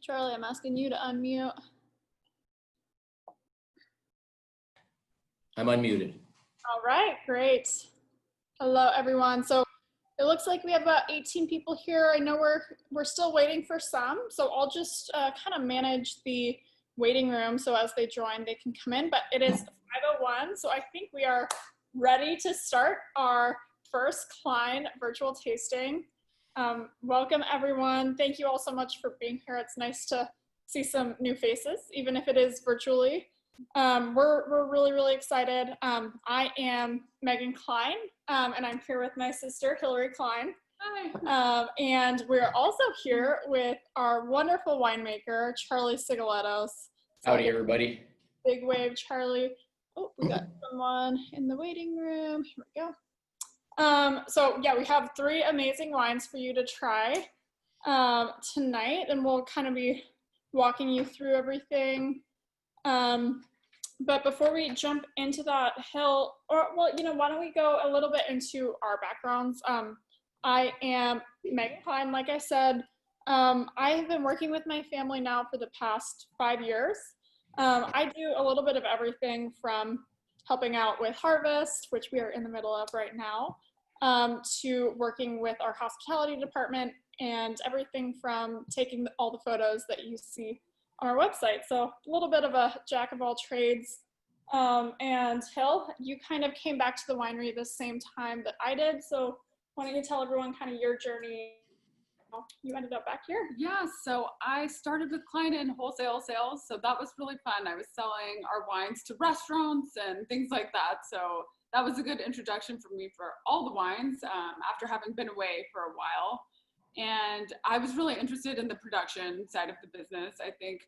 Charlie, I'm asking you to unmute. I'm unmuted. All right, great. Hello, everyone. So it looks like we have about 18 people here. I know we're still waiting for some, so I'll just kind of manage the waiting room so as they join, they can come in. But it is 5:01, so I think we are ready to start our first Cline virtual tasting. Welcome, everyone. Thank you all so much for being here. It's nice to see some new faces, even if it is virtually. We're really excited. I am Megan Cline, and I'm here with my sister, Hilary Cline. Hi. And we're also here with our wonderful winemaker, Charlie Tsegeletos. Howdy, everybody. Big wave, Charlie. Oh, we got someone in the waiting room. Here we go. So yeah, we have 3 amazing wines for you to try tonight, and we'll kind of be walking you through everything. But before we jump into that, Hill, why don't we go a little bit into our backgrounds? I am Megan Cline, like I said. I have been working with my family now for the past 5 years. I do a little bit of everything from helping out with harvest, which we are in the middle of right now, to working with our hospitality department and everything from taking all the photos that you see on our website. So a little bit of a jack of all trades. And Hill, you kind of came back to the winery the same time that I did. So why don't you tell everyone kind of your journey? You ended up back here. Yeah, so I started with Cline in wholesale sales. So that was really fun. I was selling our wines to restaurants and things like that. So that was a good introduction for me for all the wines after having been away for a while. And I was really interested in the production side of the business. I think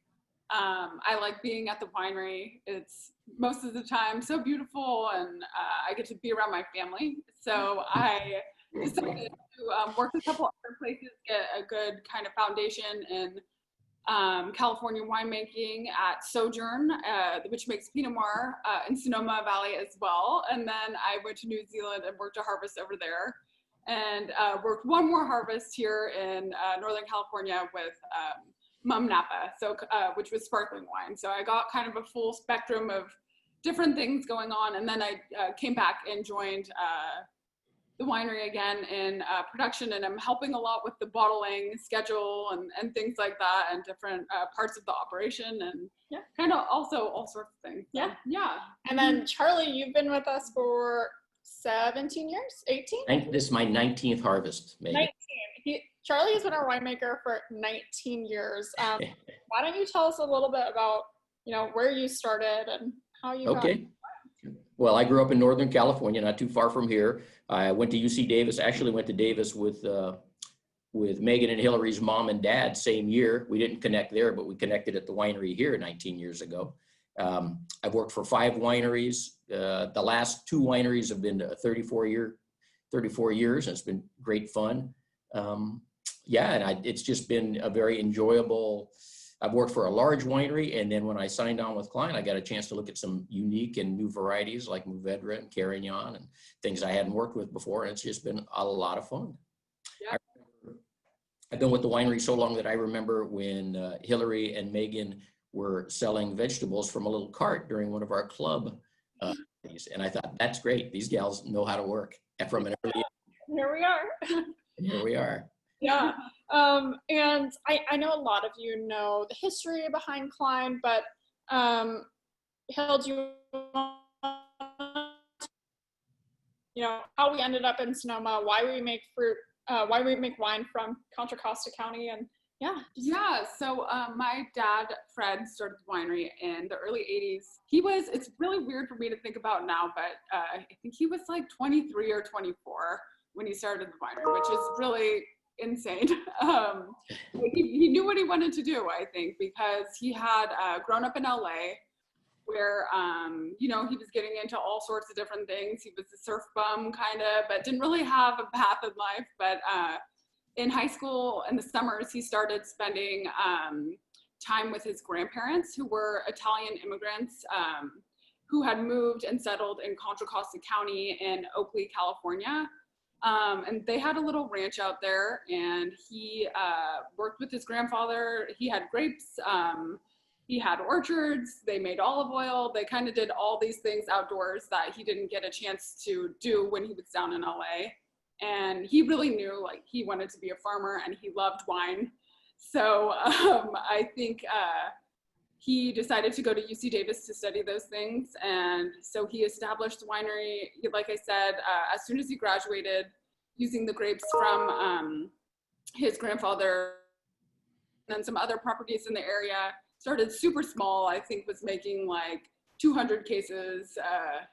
I like being at the winery. It's most of the time so beautiful, and I get to be around my family. So I decided to work a couple other places, get a good kind of foundation in California winemaking at Sojourn, which makes Pinot Noir in Sonoma Valley as well. And then I went to New Zealand and worked a harvest over there. And worked one more harvest here in Northern California with Mum Napa, so which was sparkling wine. So I got kind of a full spectrum of different things going on, and then I came back and joined the winery again in production, and I'm helping a lot with the bottling schedule and things like that, and different parts of the operation, and kind of also all sorts of things. So, yeah. And then Charlie, you've been with us for 17 years, 18? This is my 19th harvest, Megan. 19. Charlie has been our winemaker for 19 years. Why don't you tell us a little bit about, where you started and how you got Okay. Well, I grew up in Northern California, not too far from here. I went to UC Davis, actually went to Davis with Megan and Hilary's mom and dad same year. We didn't connect there, but we connected at the winery here 19 years ago. I've worked for 5 wineries. The last 2 wineries have been 34 years, and it's been great fun. And it's just been a very enjoyable. I've worked for a large winery, and then when I signed on with Cline, I got a chance to look at some unique and new varieties like Mourvedre and Carignan and things I hadn't worked with before, and it's just been a lot of fun. Yeah. I've been with the winery so long that I remember when Hilary and Megan were selling vegetables from a little cart during one of our club days, and I thought, that's great. These gals know how to work. And from an early age. Here we are. Here we are. Yeah. And I know a lot of you know the history behind Cline, but Hill, do how we ended up in Sonoma, why we make wine from Contra Costa County, and So my dad, Fred, started the winery in the early 80s. It's really weird for me to think about now, but I think he was like 23 or 24 when he started the winery, which is really insane. He knew what he wanted to do, I think, because he had grown up in LA where, he was getting into all sorts of different things. He was a surf bum kind of, but didn't really have a path in life. But in high school, in the summers, he started spending time with his grandparents, who were Italian immigrants who had moved and settled in Contra Costa County in Oakley, California. And they had a little ranch out there, and he worked with his grandfather. He had grapes, he had orchards, they made olive oil. They kind of did all these things outdoors that he didn't get a chance to do when he was down in LA. And he really knew, like, he wanted to be a farmer, and he loved wine. So I think he decided to go to UC Davis to study those things. And so he established the winery, like I said, as soon as he graduated, using the grapes from his grandfather and some other properties in the area. Started super small, I think was making like 200 cases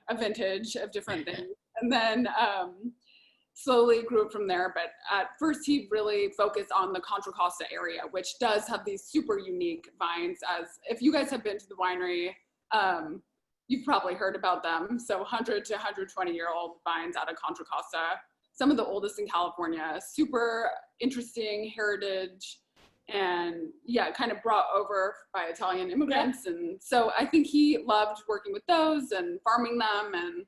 a vintage of different things. And then slowly grew from there. But at first he really focused on the Contra Costa area, which does have these super unique vines. As if you guys have been to the winery, you've probably heard about them. So 100 to 120-year-old vines out of Contra Costa, some of the oldest in California, super interesting heritage, and yeah, kind of brought over by Italian immigrants. Yeah. And so I think he loved working with those and farming them and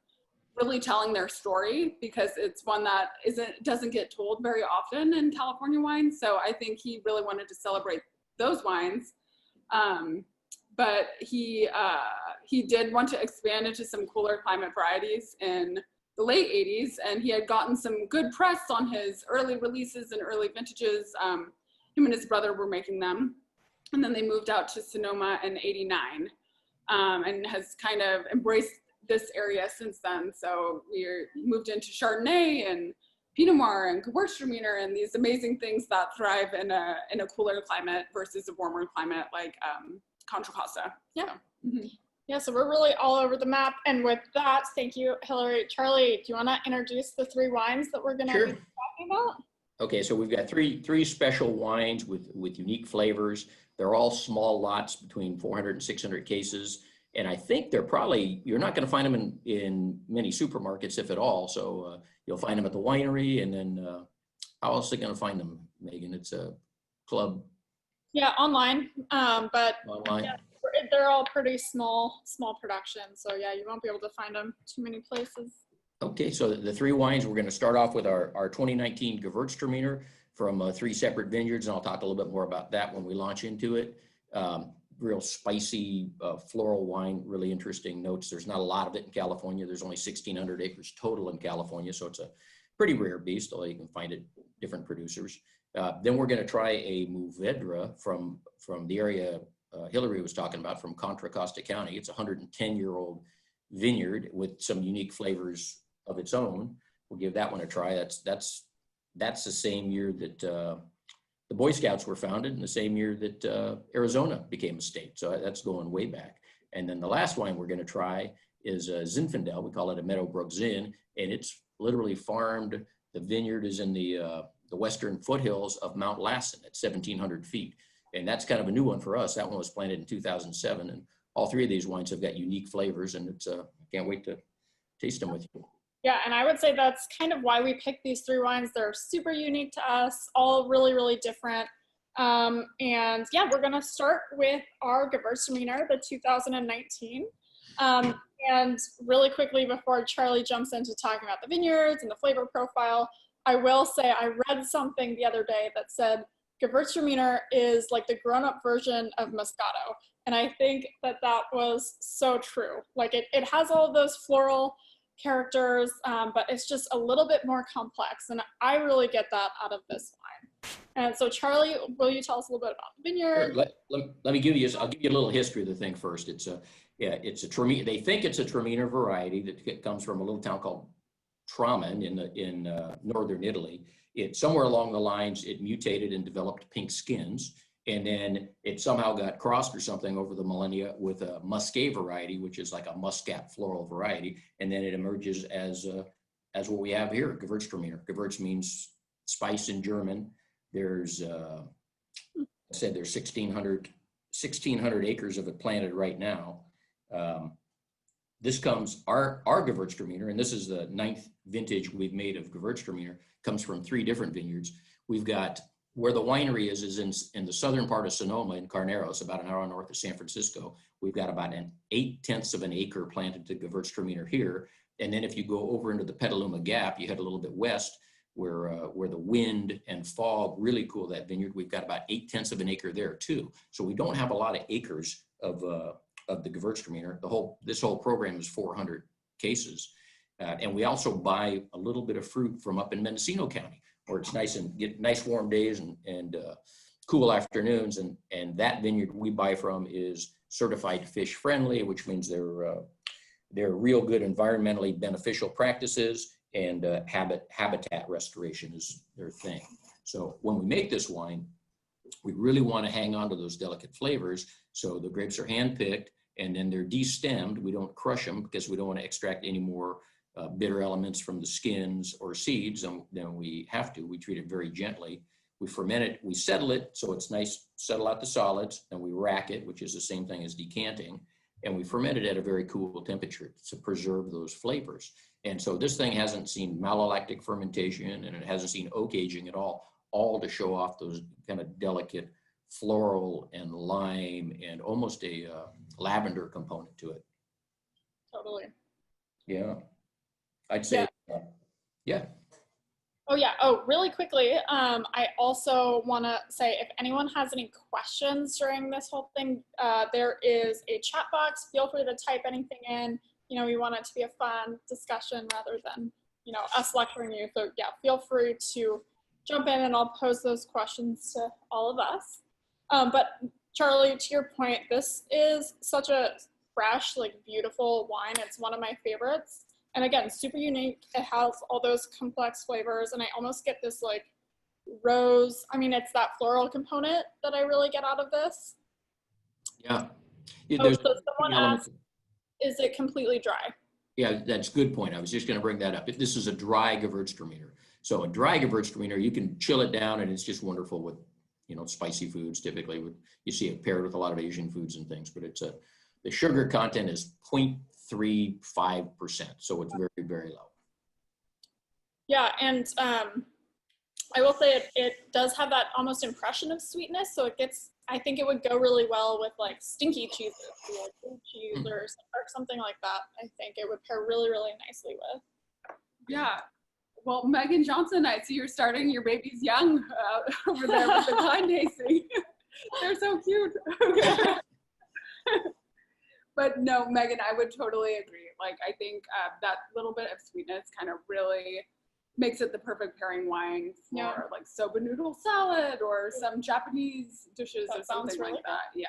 really telling their story, because it's one that doesn't get told very often in California wines. So I think he really wanted to celebrate those wines. But he did want to expand into some cooler climate varieties in the late 80s, and he had gotten some good press on his early releases and early vintages. Him and his brother were making them, and then they moved out to Sonoma in '89, and has kind of embraced this area since then. So we moved into Chardonnay and Pinot Noir and Gewurtztraminer and these amazing things that thrive in a cooler climate versus a warmer climate like Contra Costa. Yeah. So, mm-hmm. Yeah, so we're really all over the map. And with that, thank you, Hilary. Charlie, do you want to introduce the three wines that we're going to be talking about? Okay, so we've got three special wines with unique flavors. They're all small lots between 400 and 600 cases. And I think they're probably, you're not going to find them in many supermarkets, if at all. So you'll find them at the winery. And then how else are you going to find them, Megan? It's a club. Yeah, online. But online. Yeah, they're all pretty small productions. So yeah, you won't be able to find them too many places. Okay, so the three wines, we're going to start off with our 2019 Gewurtztraminer from three separate vineyards, and I'll talk a little bit more about that when we launch into it. Real spicy floral wine, really interesting notes. There's not a lot of it in California. There's only 1,600 acres total in California, so it's a pretty rare beast, although you can find it different producers. Then we're going to try a Mourvedre from the area Hilary was talking about, from Contra Costa County. It's a 110-year-old vineyard with some unique flavors of its own. We'll give that one a try. That's the same year that the Boy Scouts were founded, and the same year that Arizona became a state. So that's going way back. And then the last wine we're going to try is Zinfandel. We call it a Meadowbrook Zin, and it's literally farmed. The vineyard is in the western foothills of Mount Lassen at 1,700 feet. And that's kind of a new one for us. That one was planted in 2007. And all three of these wines have got unique flavors, and it's I can't wait to taste them with you. Yeah, and I would say that's kind of why we picked these three wines. They're super unique to us, all really, really different. And yeah, we're gonna start with our Gewurtztraminer, the 2019. And really quickly, before Charlie jumps into talking about the vineyards and the flavor profile, I will say I read something the other day that said Gewurtztraminer is like the grown-up version of Moscato. And I think that was so true. Like it has all of those floral characters, but it's just a little bit more complex. And I really get that out of this wine. And so Charlie, will you tell us a little bit about the vineyard? Sure. Let me give you, I'll give you a little history of the thing first. It's a Traminer. They think it's a Traminer variety that comes from a little town called Tramin in northern Italy. Somewhere along the lines, it mutated and developed pink skins. And then it somehow got crossed or something over the millennia with a Muscat variety, which is like a Muscat floral variety. And then it emerges as what we have here, Gewurtztraminer. Gewürz means spice in German. There's, I said there's 1,600 acres of it planted right now. This comes, our Gewurtztraminer, and this is the 9th vintage we've made of Gewurtztraminer, comes from 3 different vineyards. We've got, where the winery is in the southern part of Sonoma in Carneros, about an hour north of San Francisco. We've got about 0.8 of an acre planted to Gewurtztraminer here. And then if you go over into the Petaluma Gap, you head a little bit west, where the wind and fog really cool that vineyard. We've got about 8/10 of an acre there too. So we don't have a lot of acres of the Gewurtztraminer. This whole program is 400 cases. And we also buy a little bit of fruit from up in Mendocino County, where it's nice and get nice warm days and cool afternoons. And that vineyard we buy from is certified fish friendly, which means they're real good environmentally beneficial practices, and habitat restoration is their thing. So when we make this wine, we really want to hang on to those delicate flavors. So the grapes are hand-picked, and then they're destemmed. We don't crush them because we don't want to extract any more bitter elements from the skins or seeds than we have to. We treat it very gently. We ferment it, we settle it, so it's nice, settle out the solids, and we rack it, which is the same thing as decanting. And we ferment it at a very cool temperature to preserve those flavors. And so this thing hasn't seen malolactic fermentation, and it hasn't seen oak aging at all to show off those kind of delicate floral and lime and almost a lavender component to it. Totally. Yeah, I'd say, yeah. Oh yeah. Oh, really quickly. I also want to say, if anyone has any questions during this whole thing, there is a chat box. Feel free to type anything in. You know, we want it to be a fun discussion rather than, you know, us lecturing you. So yeah, feel free to jump in and I'll pose those questions to all of us. But Charlie, to your point, this is such a fresh, like beautiful wine. It's one of my favorites. And again, super unique. It has all those complex flavors, and I almost get this like rose. I mean, it's that floral component that I really get out of this. Yeah. So someone asked, is it completely dry? Yeah, that's a good point. I was just going to bring that up. This is a dry Gewurztraminer. So a dry Gewurztraminer, you can chill it down, and it's just wonderful with, you know, spicy foods. Typically, you see it paired with a lot of Asian foods and things. But the sugar content is 0.35%, so it's very, very low. Yeah, and I will say it does have that almost impression of sweetness, so it gets, I think it would go really well with like stinky cheeses, like blue cheese or something like that. I think it would pair really, really nicely with. Yeah. Well, Megan Johnson, I see you're starting your babies young over there with the Cline tasting. They're so cute. But no, Megan, I would totally agree. Like, I think that little bit of sweetness kind of really makes it the perfect pairing wine for like soba noodle salad or some Japanese dishes or something like that. Yeah.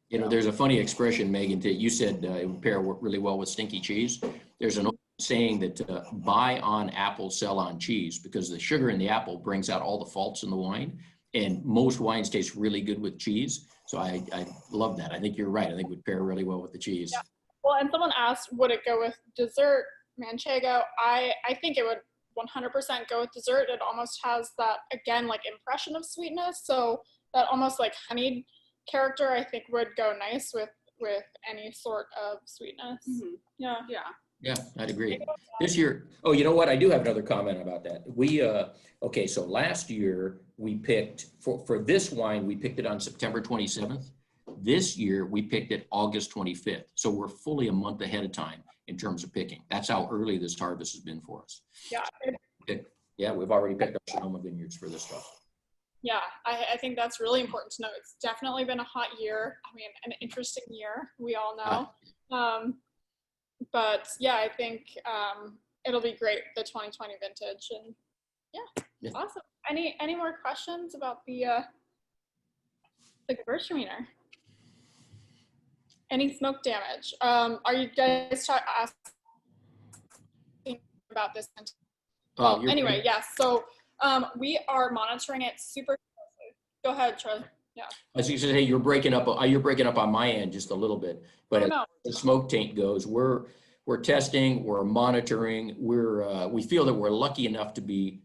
You know, there's a funny expression, Megan, you said it would pair really well with stinky cheese. There's an old saying that buy on apple, sell on cheese, because the sugar in the apple brings out all the faults in the wine. And most wines taste really good with cheese. So I love that. I think you're right. I think it would pair really well with the cheese. Yeah. Well, and someone asked, would it go with dessert, Manchego? I think it would 100% go with dessert. It almost has that, again, like impression of sweetness. So that almost like honeyed character, I think would go nice with any sort of sweetness. Mm-hmm. Yeah. Yeah. Yeah, I'd agree. This year, oh, you know what? I do have another comment about that. Okay, so last year we picked, for this wine, we picked it on September 27th. This year we picked it August 25th. So we're fully a month ahead of time in terms of picking. That's how early this harvest has been for us. Yeah. We've already picked our Sonoma vineyards for this stuff. Yeah, I think that's really important to know. It's definitely been a hot year. I mean, an interesting year, we all know. But yeah, I think it'll be great, the 2020 vintage, and yeah. Awesome. Any more questions about the Gewurztraminer? Any smoke damage? Are you guys asking about this? Well, anyway, yes. So we are monitoring it super closely. Go ahead, Charlie. Yeah. As you say, you're breaking up on my end just a little bit, but as the smoke taint goes, we're testing, we're monitoring, we feel that we're lucky enough to be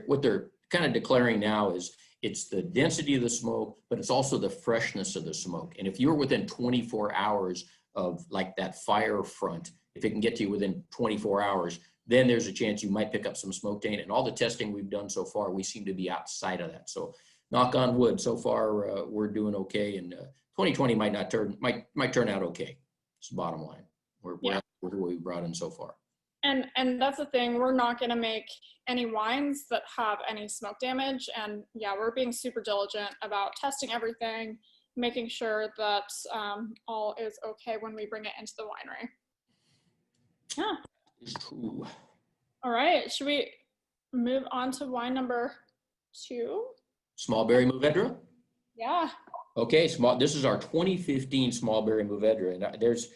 what they're kind of declaring now is it's the density of the smoke, but it's also the freshness of the smoke. And if you're within 24 hours of like that fire front, if it can get to you within 24 hours, then there's a chance you might pick up some smoke taint. And all the testing we've done so far, we seem to be outside of that. So knock on wood, so far we're doing okay, and 2020 might turn out okay. It's the bottom line. We're what we brought in so far. And that's the thing, we're not going to make any wines that have any smoke damage. And yeah, we're being super diligent about testing everything, making sure that all is okay when we bring it into the winery. Yeah. It's true. All right. Should we move on to wine number 2? Small Berry Mourvedre? Yeah. Okay, this is our 2015 Small Berry Mourvedre. And there's,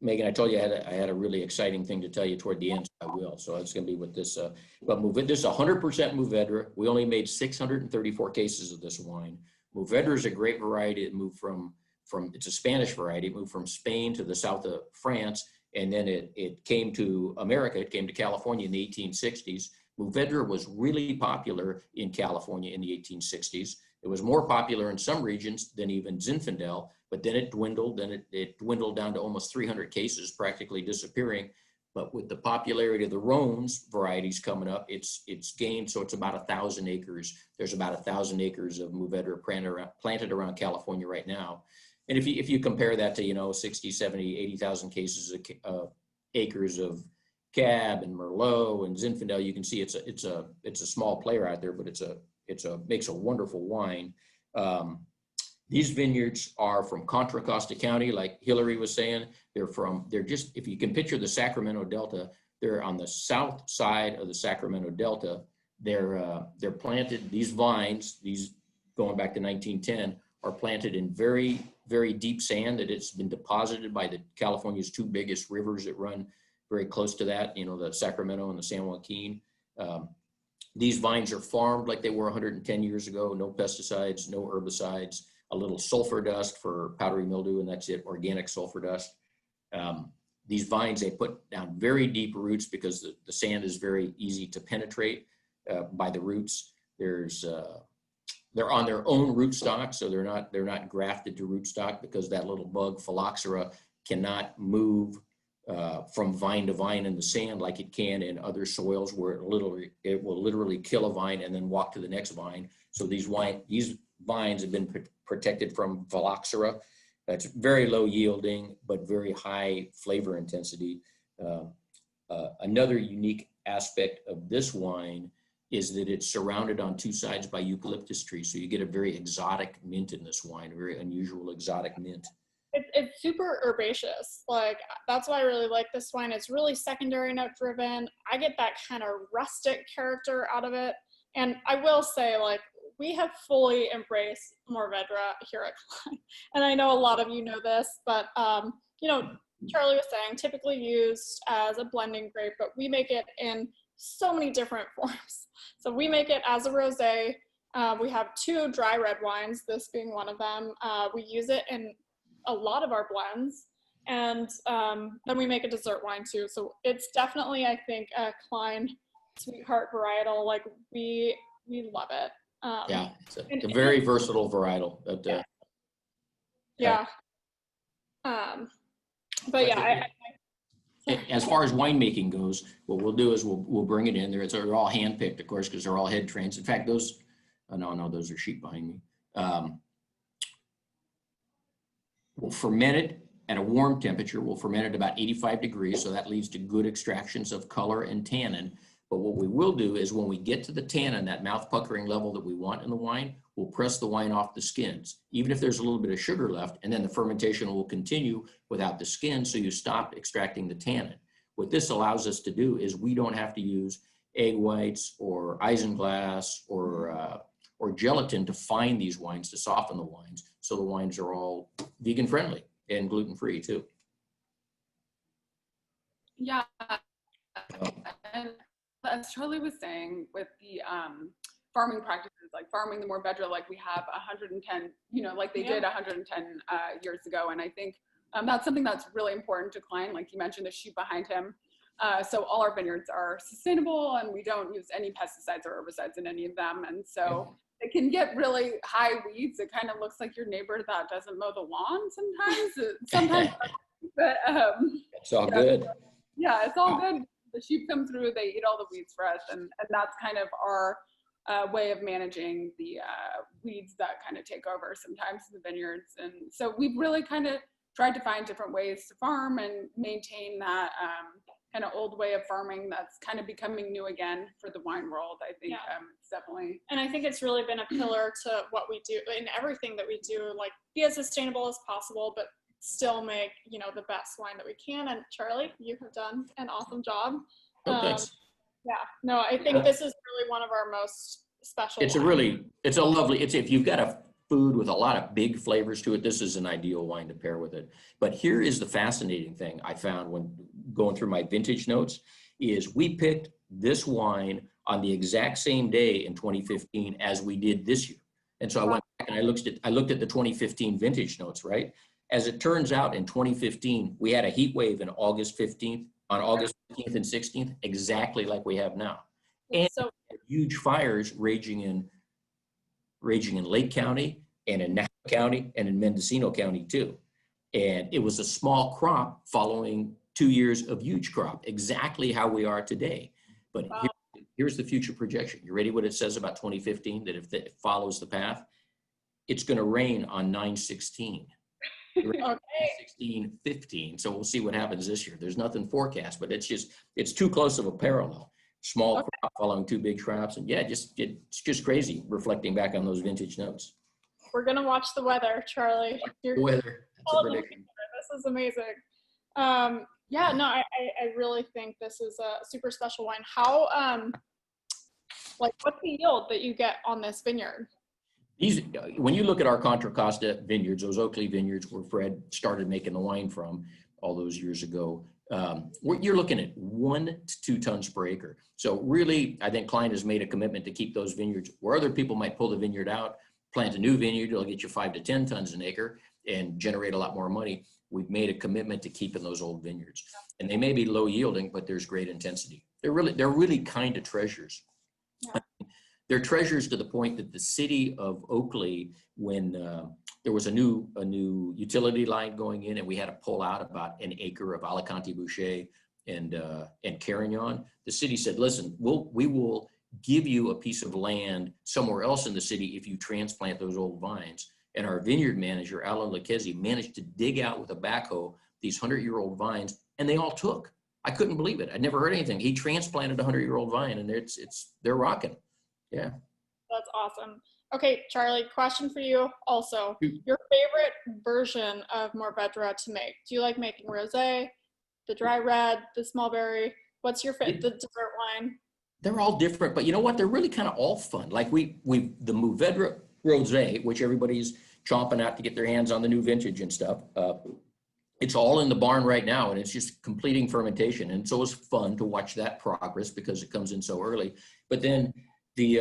Megan, I told you I had a really exciting thing to tell you toward the end, so I will. So it's going to be with this, but Mourvedre, this is 100% Mourvedre. We only made 634 cases of this wine. Mourvedre is a great variety. It moved from it's a Spanish variety. It moved from Spain to the south of France, and then it came to America. It came to California in the 1860s. Mourvedre was really popular in California in the 1860s. It was more popular in some regions than even Zinfandel, but then it dwindled. Then it dwindled down to almost 300 cases, practically disappearing. But with the popularity of the Rhones varieties coming up, it's gained. So it's about 1,000 acres. There's about 1,000 acres of Mourvedre planted around California right now. And if you compare that to 60, 70, 80,000 cases of acres of Cab and Merlot and Zinfandel, you can see it's a small player out there, but it makes a wonderful wine. These vineyards are from Contra Costa County, like Hilary was saying. They're just, if you can picture the Sacramento Delta, they're on the south side of the Sacramento Delta. They're planted, these vines, these going back to 1910, are planted in very, very deep sand that it's been deposited by California's 2 biggest rivers that run very close to that, the Sacramento and the San Joaquin. These vines are farmed like they were 110 years ago, no pesticides, no herbicides, a little sulfur dust for powdery mildew, and that's it, organic sulfur dust. These vines, they put down very deep roots because the sand is very easy to penetrate by the roots. They're on their own rootstock, so they're not grafted to rootstock because that little bug, phylloxera, cannot move from vine to vine in the sand like it can in other soils where it will literally kill a vine and then walk to the next vine. So these vines have been protected from phylloxera. That's very low yielding, but very high flavor intensity. Another unique aspect of this wine is that it's surrounded on 2 sides by eucalyptus trees. So you get a very exotic mint in this wine, a very unusual exotic mint. It's super herbaceous. Like, that's why I really like this wine. It's really secondary note driven. I get that kind of rustic character out of it. And I will say, like, we have fully embraced Mourvedre here at Cline. And I know a lot of you know this, but, Charlie was saying, typically used as a blending grape, but we make it in so many different forms. So we make it as a rosé. We have 2 dry red wines, this being one of them. We use it in a lot of our blends, and then we make a dessert wine too. So it's definitely, I think, a Cline sweetheart varietal. Like, we love it. Yeah, it's a very versatile varietal. Yeah. But yeah, as far as winemaking goes, what we'll do is we'll bring it in there. They're all hand-picked, of course, because they're all head trains. In fact, those are sheep behind me. We'll ferment it at a warm temperature. We'll ferment it about 85 degrees, so that leads to good extractions of color and tannin. But what we will do is when we get to the tannin, that mouth puckering level that we want in the wine, we'll press the wine off the skins, even if there's a little bit of sugar left, and then the fermentation will continue without the skin, so you stop extracting the tannin. What this allows us to do is we don't have to use egg whites or isinglass or gelatin to fine these wines, to soften the wines. So the wines are all vegan friendly and gluten-free too. Yeah. And as Charlie was saying, with the farming practices, like farming the Mourvedre, like we have 110, like they did 110 years ago. And I think that's something that's really important to Cline. Like you mentioned, the sheep behind him. So all our vineyards are sustainable, and we don't use any pesticides or herbicides in any of them. And so it can get really high weeds. It kind of looks like your neighbor that doesn't mow the lawn sometimes. But it's all good. Yeah, it's all good. The sheep come through, they eat all the weeds for us, and that's kind of our way of managing the weeds that kind of take over sometimes in the vineyards. And so we've really kind of tried to find different ways to farm and maintain that an old way of farming that's kind of becoming new again for the wine world. I think it's definitely. And I think it's really been a pillar to what we do in everything that we do, like be as sustainable as possible, but still make, you know, the best wine that we can. And Charlie, you have done an awesome job. Oh, thanks. Yeah, no, I think this is really one of our most special wines. It's a lovely, if you've got a food with a lot of big flavors to it, this is an ideal wine to pair with it. But here is the fascinating thing I found when going through my vintage notes is we picked this wine on the exact same day in 2015 as we did this year. And so I went back and I looked at the 2015 vintage notes, right? As it turns out, in 2015, we had a heat wave on August 15th and 16th, exactly like we have now. And So huge fires raging in Lake County and in Napa County and in Mendocino County too. And it was a small crop following 2 years of huge crop, exactly how we are today. But here's the future projection. You ready what it says about 2015? That if it follows the path, it's going to rain on 9/16. okay. 16/15. So we'll see what happens this year. There's nothing forecast, but it's too close of a parallel. Small crop following two big crops. And yeah, it's just crazy reflecting back on those vintage notes. We're going to watch the weather, Charlie. The weather. That's a prediction. This is amazing. Yeah, no, I really think this is a super special wine. How, what's the yield that you get on this vineyard? When you look at our Contra Costa vineyards, those Oakley vineyards where Fred started making the wine from all those years ago, you're looking at 1 to 2 tons per acre. So really, I think Cline has made a commitment to keep those vineyards where other people might pull the vineyard out, plant a new vineyard, it'll get you 5 to 10 tons an acre and generate a lot more money. We've made a commitment to keeping those old vineyards. And they may be low yielding, but there's great intensity. They're really kind of treasures. Yeah. They're treasures to the point that the city of Oakley, when there was a new utility line going in and we had to pull out about an acre of Alicante Boucher and Carignan, the city said, listen, we will give you a piece of land somewhere else in the city if you transplant those old vines. And our vineyard manager, Alan Lucchesi, managed to dig out with a backhoe these 100-year-old vines, and they all took. I couldn't believe it. I'd never heard anything. He transplanted a 100-year-old vine, and they're rocking. Yeah. That's awesome. Okay, Charlie, question for you also. Your favorite version of Mourvedre to make? Do you like making rosé, the dry red, the small berry? What's your favorite, the dessert wine? They're all different, but you know what? They're really kind of all fun. Like the Mourvedre rosé, which everybody's chomping out to get their hands on the new vintage and stuff. It's all in the barn right now, and it's just completing fermentation. And so it's fun to watch that progress because it comes in so early. But then the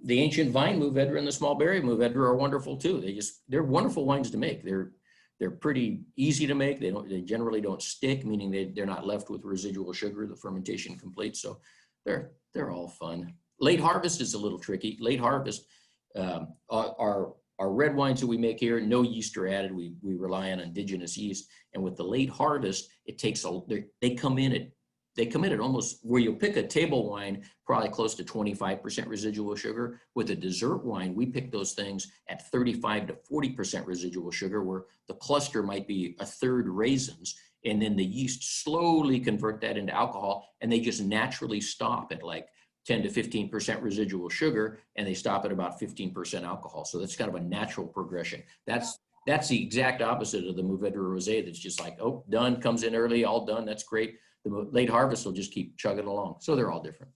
ancient vine Mourvedre and the small berry Mourvedre are wonderful too. They're wonderful wines to make. They're pretty easy to make. They generally don't stick, meaning they're not left with residual sugar. The fermentation completes, so they're all fun. Late harvest is a little tricky. Late harvest, our red wines that we make here, no yeast are added. We rely on indigenous yeast, and with the late harvest, they come in at almost where you'll pick a table wine, probably close to 25% residual sugar. With a dessert wine, we pick those things at 35 to 40% residual sugar, where the cluster might be a third raisins, and then the yeast slowly convert that into alcohol, and they just naturally stop at like 10 to 15% residual sugar, and they stop at about 15% alcohol. So that's kind of a natural progression. That's the exact opposite of the Mourvedre Rosé that's just like, oh, done, comes in early, all done, that's great. The late harvest will just keep chugging along. So they're all different.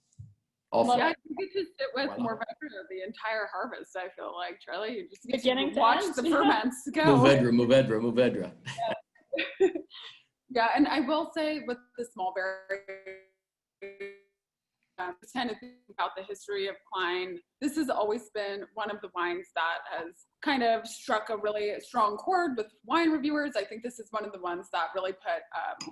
Yeah, you get to sit with Mourvedre the entire harvest, I feel like, Charlie. You just get to watch the ferments go. Mourvedre. Yeah. Yeah, and I will say with the small berry, just kind of think about the history of Cline. This has always been one of the wines that has kind of struck a really strong chord with wine reviewers. I think this is one of the ones that really put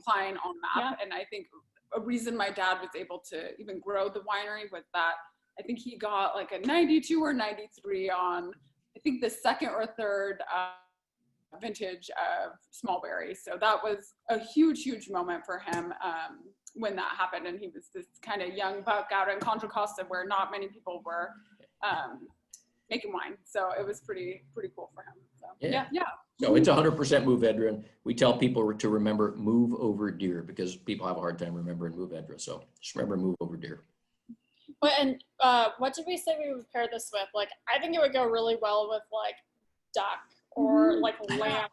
Cline on the map. Yeah. And I think a reason my dad was able to even grow the winery was that I think he got like a 92 or 93 on, I think the second or third vintage of Smallberry. So that was a huge, huge moment for him when that happened. And he was this kind of young buck out in Contra Costa where not many people were making wine. So it was pretty cool for him. So Yeah. yeah. So it's 100% Mourvedre, and we tell people to remember move over deer because people have a hard time remembering Mourvedre. So just remember move over deer. But and what did we say we would pair this with? Like, I think it would go really well with like duck or like lamb.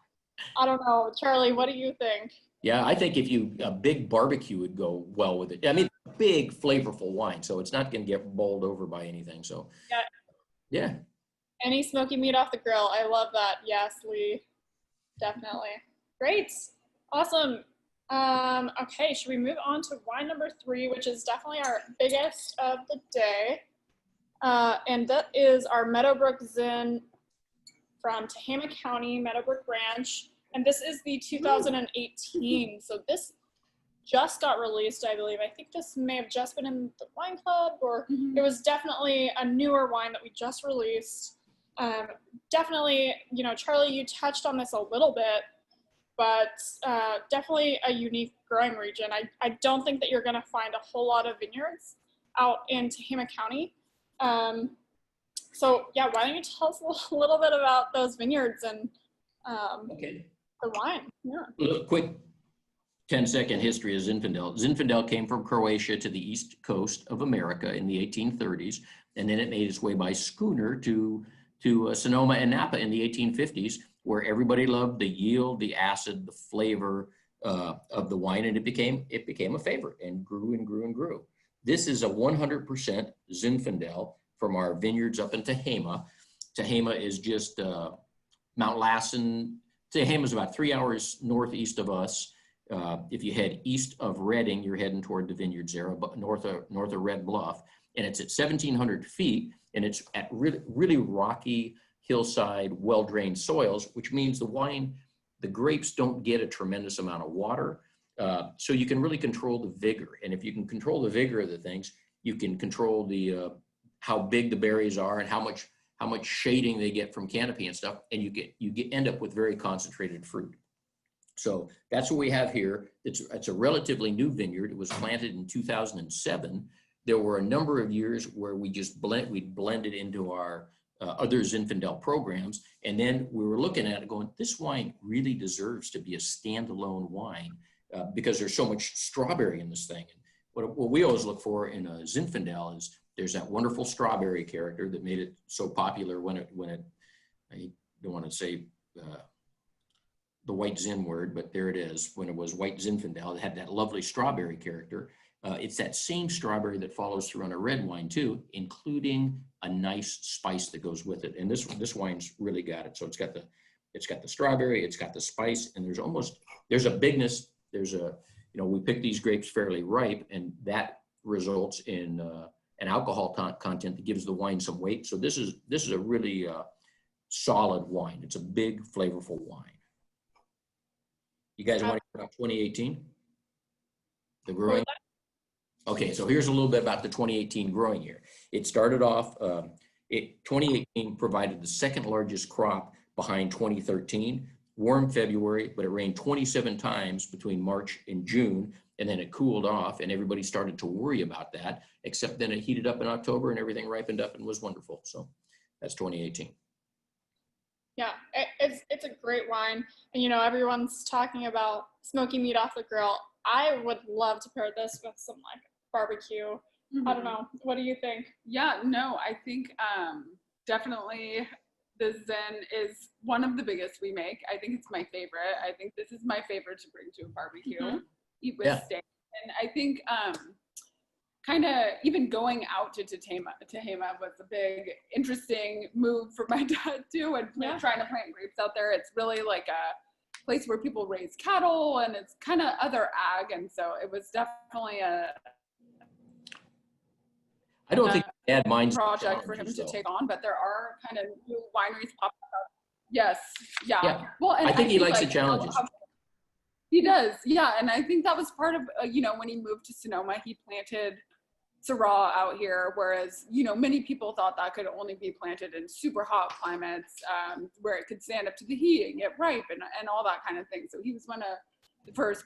I don't know, Charlie. What do you think? Yeah, I think a big barbecue would go well with it. I mean, big flavorful wine, so it's not going to get bowled over by anything. So yeah. Any smoky meat off the grill. I love that. Yes, Lee. Definitely. Great. Awesome. Okay, should we move on to wine number 3, which is definitely our biggest of the day. And that is our Meadowbrook Zin from Tehama County, Meadowbrook Ranch. And this is the 2018. So this just got released, I believe. I think this may have just been in the wine club, or it was definitely a newer wine that we just released. Definitely, Charlie, you touched on this a little bit, but definitely a unique growing region. I don't think that you're going to find a whole lot of vineyards out in Tehama County. So yeah, why don't you tell us a little bit about those vineyards and the wine? Yeah. Quick 10-second history of Zinfandel. Zinfandel came from Croatia to the east coast of America in the 1830s, and then it made its way by schooner to Sonoma and Napa in the 1850s, where everybody loved the yield, the acid, the flavor of the wine, and it became a favorite and grew and grew and grew. This is a 100% Zinfandel from our vineyards up in Tehama. Tehama is just Mount Lassen. Tehama is about 3 hours northeast of us. If you head east of Redding, you're heading toward the vineyards there, north of Red Bluff, and it's at 1,700 feet, and it's at really rocky hillside, well-drained soils, which means the grapes don't get a tremendous amount of water, so you can really control the vigor. And if you can control the vigor of the things, you can control the how big the berries are and how much shading they get from canopy and stuff, and you end up with very concentrated fruit. So that's what we have here. It's a relatively new vineyard. It was planted in 2007. There were a number of years where we blended into our other Zinfandel programs, and then we were looking at it going, this wine really deserves to be a standalone wine because there's so much strawberry in this thing. And what we always look for in a Zinfandel is there's that wonderful strawberry character that made it so popular when it I don't want to say the white Zin word, but there it is. When it was white Zinfandel, it had that lovely strawberry character. It's that same strawberry that follows through on a red wine too, including a nice spice that goes with it. And this wine's really got it. So it's got the strawberry, it's got the spice, and there's a bigness. We pick these grapes fairly ripe, and that results in an alcohol content that gives the wine some weight. So this is a really solid wine. It's a big, flavorful wine. You guys want to hear about 2018? The growing? Okay, so here's a little bit about the 2018 growing year. It started off, 2018 provided the second largest crop behind 2013. Warm February, but it rained 27 times between March and June, and then it cooled off, and everybody started to worry about that, except then it heated up in October and everything ripened up and was wonderful. So that's 2018. Yeah, it's a great wine. And, everyone's talking about smoky meat off the grill. I would love to pair this with some like barbecue. Mm-hmm. I don't know. What do you think? Yeah, no, I think definitely the Zen is one of the biggest we make. I think it's my favorite. I think this is my favorite to bring to a barbecue, eat with steak. And I think kind of even going out to Tehama was a big, interesting move for my dad too, and trying to plant grapes out there. It's really like a place where people raise cattle, and it's kind of other ag, and so it was definitely I don't think Dad minds project for him to take on, but there are kind of new wineries popping up. Yes, yeah. Well, and I think he likes the challenges. He does, yeah, and I think that was part of when he moved to Sonoma, he planted Syrah out here, whereas many people thought that could only be planted in super hot climates where it could stand up to the heat and get ripe and all that kind of thing. So he was one of the first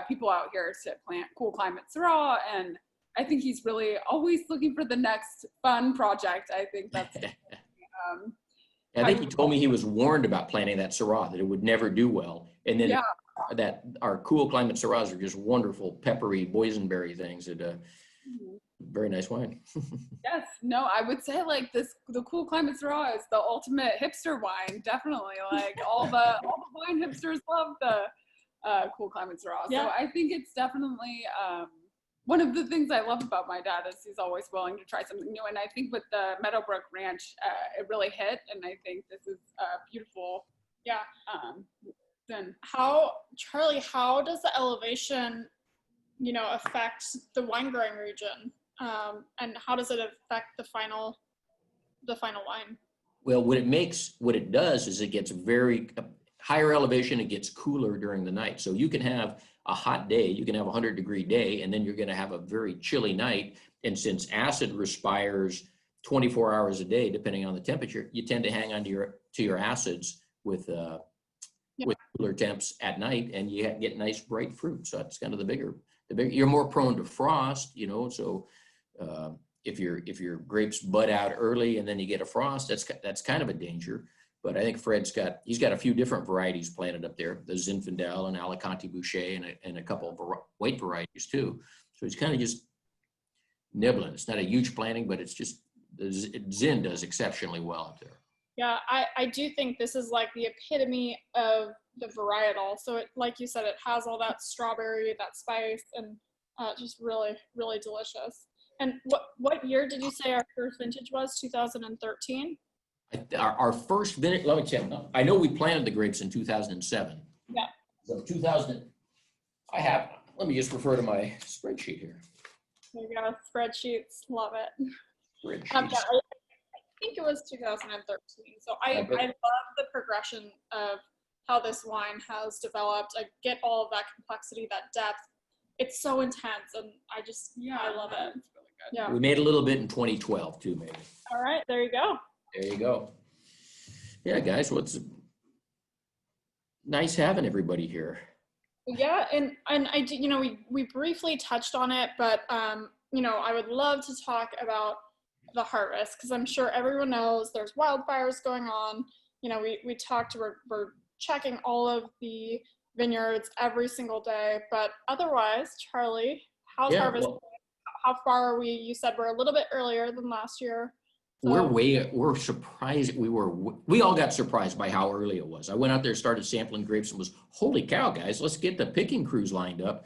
people out here to plant cool climate Syrah, and I think he's really always looking for the next fun project. I think that's I think he told me he was warned about planting that Syrah, that it would never do well. And then Yeah. that our cool climate Syrahs are just wonderful, peppery boysenberry things. Very nice wine. Yes, no, I would say like the cool climate Syrah is the ultimate hipster wine. Definitely, like all the wine hipsters love the cool climate Syrah. Yeah. So I think it's definitely one of the things I love about my dad is he's always willing to try something new. And I think with the Meadowbrook Ranch, it really hit. And I think this is beautiful. Yeah. Then Charlie, how does the elevation, affect the wine growing region? And how does it affect the final wine? Well, what it does is it gets very higher elevation, it gets cooler during the night. So you can have a hot day, you can have a 100-degree day, and then you're going to have a very chilly night. And since acid respires 24 hours a day, depending on the temperature, you tend to hang on to your acids with cooler temps at night, and you get nice bright fruit. So that's kind of the bigger. You're more prone to frost, so if your grapes bud out early and then you get a frost, that's kind of a danger. But I think Fred's got a few different varieties planted up there, the Zinfandel and Alicante Boucher and a couple of white varieties too. So he's kind of just nibbling. It's not a huge planting, but it's just, Zin does exceptionally well up there. Yeah, I do think this is like the epitome of the varietal. So it, like you said, it has all that strawberry, that spice, and just really, really delicious. And what year did you say our first vintage was? 2013? Our first vintage, let me check. I know we planted the grapes in 2007. Yeah. So let me just refer to my spreadsheet here. There you go, spreadsheets, love it. Spreadsheets. Yeah, I think it was 2013. So I love the progression of how this wine has developed. I get all of that complexity, that depth. It's so intense, and I love it. It's really good. Yeah. We made a little bit in 2012 too, maybe. All right, there you go. There you go. Yeah, guys, well, it's nice having everybody here. Yeah, and I do, we briefly touched on it, but I would love to talk about the harvest, because I'm sure everyone knows there's wildfires going on. We talked, we're checking all of the vineyards every single day, but otherwise, Charlie, how's harvest? How far are we? You said we're a little bit earlier than last year. So. We're surprised. We all got surprised by how early it was. I went out there, started sampling grapes, and was, holy cow, guys, let's get the picking crews lined up.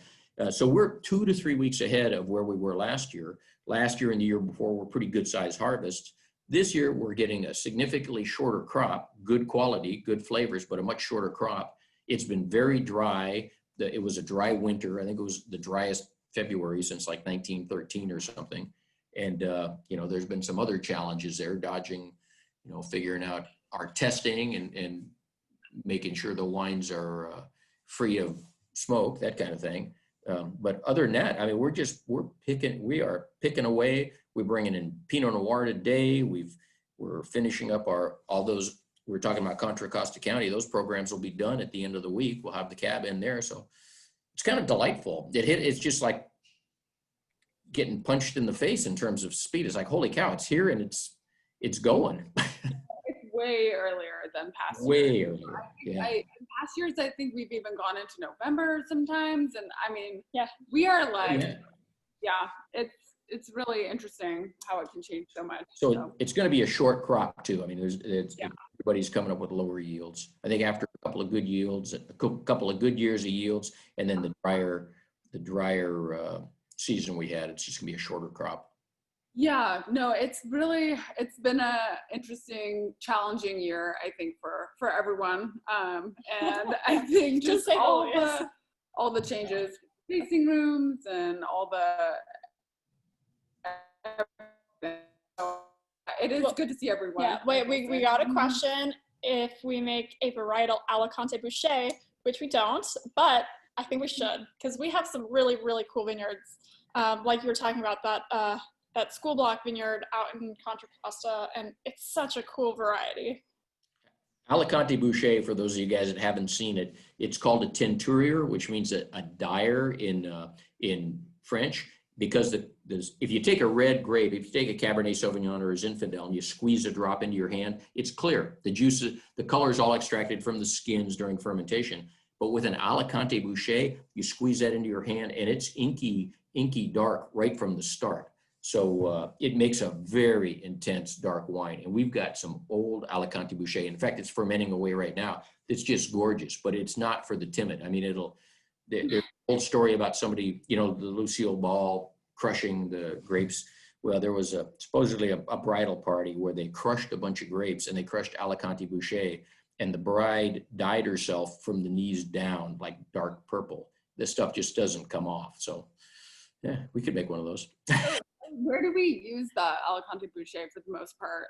So we're 2 to 3 weeks ahead of where we were last year. Last year and the year before were pretty good sized harvests. This year we're getting a significantly shorter crop, good quality, good flavors, but a much shorter crop. It's been very dry. It was a dry winter. I think it was the driest February since like 1913 or something. And, there's been some other challenges there, dodging, figuring out our testing and making sure the wines are free of smoke, that kind of thing. But other than that, I mean, we are picking away. We're bringing in Pinot Noir today. We're finishing up all those, we're talking about Contra Costa County. Those programs will be done at the end of the week. We'll have the cab in there. So it's kind of delightful. It's just like getting punched in the face in terms of speed. It's like, holy cow, it's here and it's going. It's way earlier than past years. Way earlier. Yeah. In past years, I think we've even gone into November sometimes. And I mean, yeah, we are like, it's really interesting how it can change so much. So it's going to be a short crop too. I mean, everybody's coming up with lower yields. I think after a couple of good yields, a couple of good years of yields, and then the drier season we had, it's just gonna be a shorter crop. Yeah, no, it's been a interesting, challenging year, I think, for everyone. And I think just all the changes, tasting rooms and all it is good to see everyone. Yeah, wait, we got a question. If we make a varietal Alicante Boucher, which we don't, but I think we should, because we have some really, really cool vineyards. Like you were talking about that school block vineyard out in Contra Costa, and it's such a cool variety. Alicante Boucher, for those of you guys that haven't seen it, it's called a teinturier, which means a dyer in French. because if you take a red grape, if you take a Cabernet Sauvignon or a Zinfandel and you squeeze a drop into your hand, it's clear. The juices, the color is all extracted from the skins during fermentation. But with an Alicante Bouschet, you squeeze that into your hand and it's inky dark right from the start. So it makes a very intense dark wine. And we've got some old Alicante Bouschet. In fact, it's fermenting away right now. It's just gorgeous, but it's not for the timid. I mean, there's an old story about somebody, the Lucille Ball crushing the grapes. Well, there was supposedly a bridal party where they crushed a bunch of grapes and they crushed Alicante Bouschet, and the bride dyed herself from the knees down, like dark purple. This stuff just doesn't come off. So yeah, we could make one of those. Where do we use the Alicante Bouschet for the most part?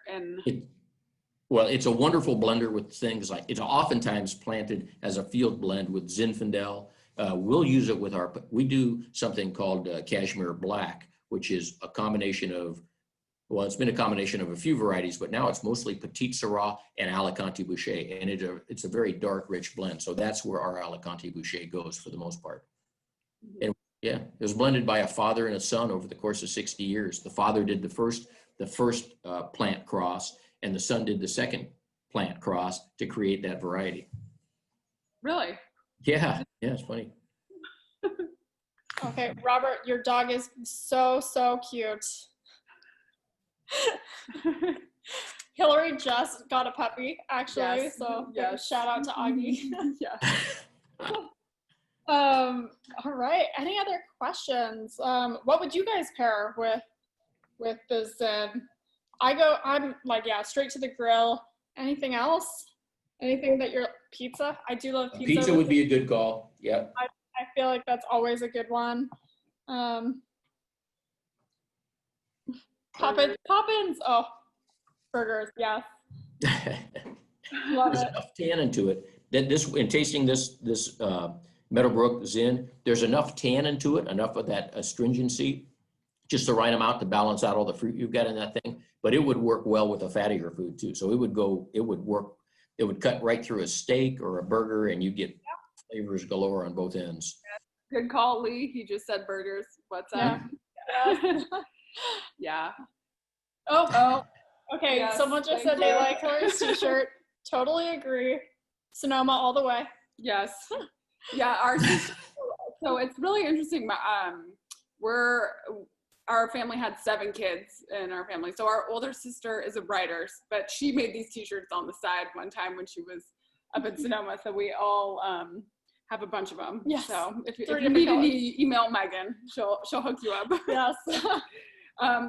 Well, it's a wonderful blender with things like, it's oftentimes planted as a field blend with Zinfandel. We'll use it with we do something called Cashmere Black, which is a combination of, well, it's been a combination of a few varieties, but now it's mostly Petit Syrah and Alicante Bouschet, and it's a very dark, rich blend. So that's where our Alicante Bouschet goes for the most part. And yeah, it was blended by a father and a son over the course of 60 years. The father did the first plant cross, and the son did the second plant cross to create that variety. Really? Yeah, it's funny. Okay, Robert, your dog is so cute. Hilary just got a puppy, actually, yes. so yes. Shout out to Augie. Yeah. All right. Any other questions? What would you guys pair with the Zin? I'm like, straight to the grill. Anything else? Anything that your pizza? I do love pizza. Pizza would be a good call. Yeah. I feel like that's always a good one. Poppins. Oh, burgers. Yes. Love There's it. enough tannin to it that in tasting this Meadowbrook Zin, there's enough tannin to it, enough of that astringency, just the right amount to balance out all the fruit you've got in that thing. But it would work well with a fattier food too. So it would cut right through a steak or a burger, and you get flavors galore on both ends. Good call, Lee. He just said burgers. What's up? Yeah. Yeah. Oh. Okay. Yes, Someone just said they like Hilary's t-shirt. Totally agree. Sonoma all the way. Yes. Yeah. So it's really interesting. Our family had 7 kids in our family. So our older sister is a writer, but she made these t-shirts on the side one time when she was up in Sonoma. So we all have a bunch of them. Yes. So if you need any, email Megan. She'll hook you up. Yes.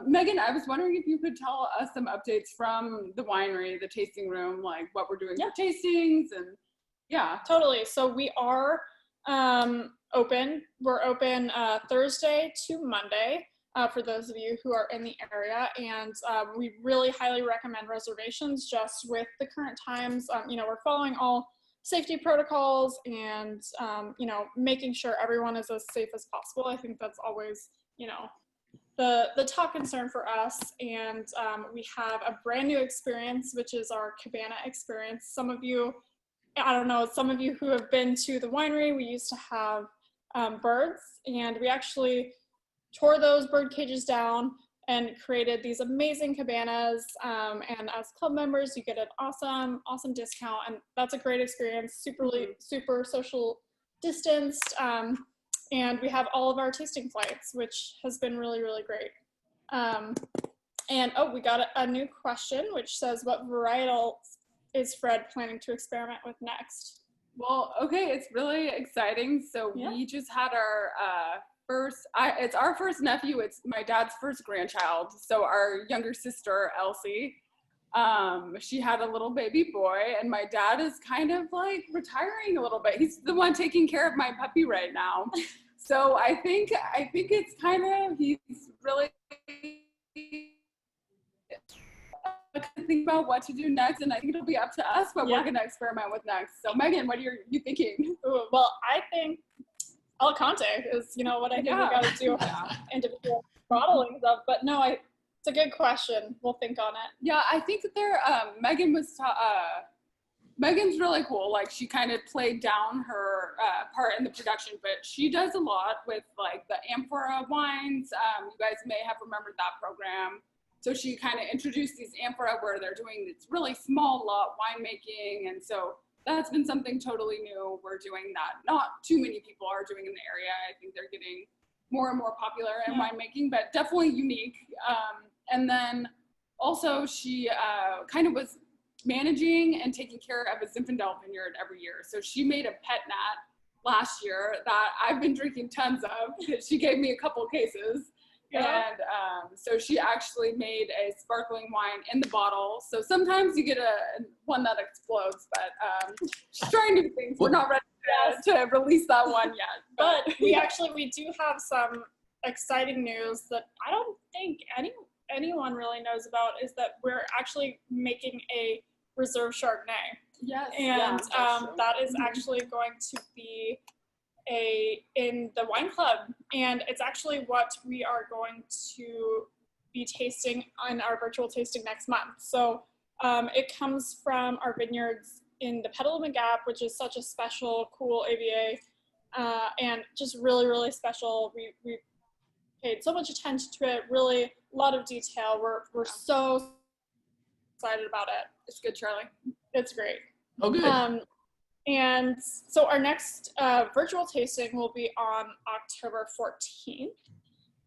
Megan, I was wondering if you could tell us some updates from the winery, the tasting room, like what we're doing for tastings and Totally. So we are open. We're open Thursday to Monday for those of you who are in the area. And we really highly recommend reservations just with the current times. We're following all safety protocols and, making sure everyone is as safe as possible. I think that's always, the top concern for us. And we have a brand new experience, which is our cabana experience. Some of you who have been to the winery, we used to have birds, and we actually tore those bird cages down and created these amazing cabanas. And as club members, you get an awesome discount, and that's a great experience, super social distanced. And we have all of our tasting flights, which has been really, really great. We got a new question, which says, what varietal is Fred planning to experiment with next? Well, okay, it's really exciting. So we just had our it's our first nephew. It's my dad's first grandchild. So our younger sister, Elsie, she had a little baby boy, and my dad is kind of like retiring a little bit. He's the one taking care of my puppy right now. So I think it's kind of, he's really think about what to do next, and I think it'll be up to us what we're going to experiment with next. So Megan, what are you thinking? Ooh, well, I think Alicante is, what I think we got to do individual bottlings of. But no, it's a good question. We'll think on it. Yeah, I think that Megan was Megan's really cool. Like she kind of played down her part in the production, but she does a lot with like the amphora wines. You guys may have remembered that program. So she kind of introduced these amphora where they're doing this really small lot winemaking. And so that's been something totally new. We're doing that. Not too many people are doing in the area. I think they're getting more and more popular in winemaking, but definitely unique. And then also she kind of was managing and taking care of a Zinfandel vineyard every year. So she made a pet nat last year that I've been drinking tons of. She gave me a couple cases. Yeah. And so she actually made a sparkling wine in the bottle. So sometimes you get one that explodes, but she's trying new things. We're not ready to release that one yet. But we do have some exciting news that I don't think anyone really knows about, is that we're actually making a Reserve Chardonnay. Yes. And that is actually going to be in the wine club, and it's actually what we are going to be tasting on our virtual tasting next month. So it comes from our vineyards in the Petaluma Gap, which is such a special, cool AVA, and just really, really special. We paid so much attention to it, really a lot of detail. We're so excited about it. It's good, Charlie. It's great. Oh, good. And so our next virtual tasting will be on October 14th.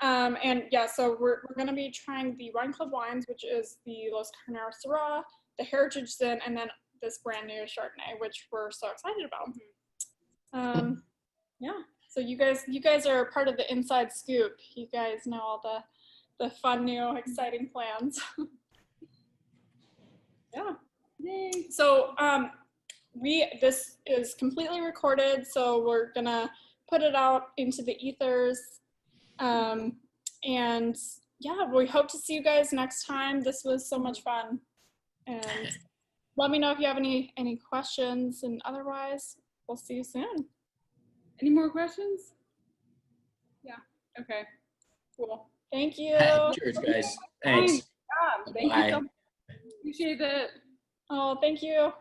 And yeah, so we're going to be trying the Wine Club wines, which is the Los Carneros Syrah, the Heritage Zin, and then this brand new Chardonnay, which we're so excited about. Yeah, so you guys are part of the inside scoop. You guys know all the fun, new, exciting plans. Yeah. Yay. So this is completely recorded, so we're gonna put it out into the ethers. And yeah, we hope to see you guys next time. This was so much fun. And let me know if you have any questions, and otherwise, we'll see you soon. Any more questions? Yeah. Okay. Cool. Thank you. Cheers, guys. Thanks. Thank you so much. Appreciate it. Oh, thank you.